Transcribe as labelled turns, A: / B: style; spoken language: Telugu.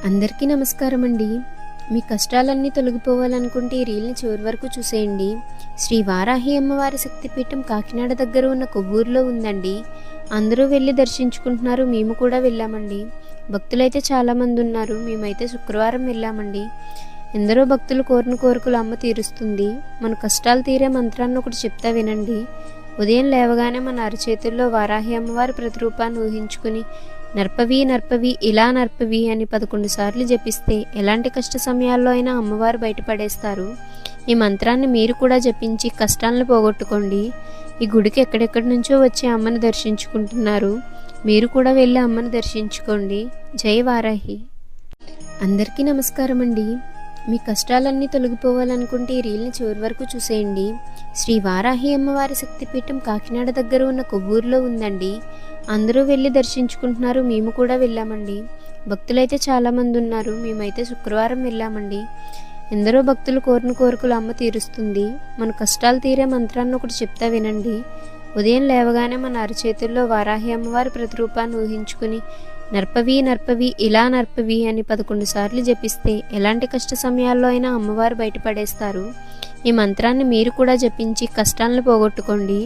A: అందరికీ నమస్కారం అండి. మీ కష్టాలన్నీ తొలగిపోవాలనుకుంటే ఈ రీల్ని చివరి వరకు చూసేయండి. శ్రీ వారాహి అమ్మవారి శక్తిపీఠం కాకినాడ దగ్గర ఉన్న కొవ్వూరులో ఉందండి. అందరూ వెళ్ళి దర్శించుకుంటున్నారు. మేము కూడా వెళ్ళామండి. భక్తులైతే చాలామంది ఉన్నారు. మేమైతే శుక్రవారం వెళ్ళామండి. ఎందరో భక్తులు కోరిన కోరికలు అమ్మ తీరుస్తుంది. మన కష్టాలు తీరే మంత్రాన్ని ఒకటి చెప్తా వినండి. ఉదయం లేవగానే మన అరచేతుల్లో వారాహి అమ్మవారి ప్రతిరూపాన్ని ఊహించుకుని నర్పవి నర్పవి ఇలా నర్పవి అని 11 సార్లు జపిస్తే ఎలాంటి కష్ట సమయాల్లో అయినా అమ్మవారు బయటపడేస్తారు. ఈ మంత్రాన్ని మీరు కూడా జపించి కష్టాలను పోగొట్టుకోండి. ఈ గుడికి ఎక్కడెక్కడి నుంచో వచ్చి అమ్మని దర్శించుకుంటున్నారు. మీరు కూడా వెళ్ళి అమ్మని దర్శించుకోండి. జై వారాహి. అందరికీ నమస్కారం అండి. మీ కష్టాలన్నీ తొలగిపోవాలనుకుంటే ఈ రీల్ని చివరి వరకు చూసేయండి. శ్రీ వారాహి అమ్మవారి శక్తిపీఠం కాకినాడ దగ్గర ఉన్న కొవ్వూరులో ఉందండి. అందరూ వెళ్ళి దర్శించుకుంటున్నారు. మేము కూడా వెళ్ళామండి. భక్తులైతే చాలామంది ఉన్నారు. మేమైతే శుక్రవారం వెళ్ళామండి. ఎందరో భక్తులు కోరిన కోరికలు అమ్మ తీరుస్తుంది. మన కష్టాలు తీరే మంత్రాన్ని ఒకటి చెప్తా వినండి. ఉదయం లేవగానే మన అరచేతుల్లో వారాహి అమ్మవారి ప్రతిరూపాన్ని ఊహించుకుని నర్పవి నర్పవి ఇలా నర్పవి అని 11 సార్లు జపిస్తే ఎలాంటి కష్ట సమయాల్లో అయినా అమ్మవారు బయటపడేస్తారు. ఈ మంత్రాన్ని మీరు కూడా జపించి కష్టాలను పోగొట్టుకోండి.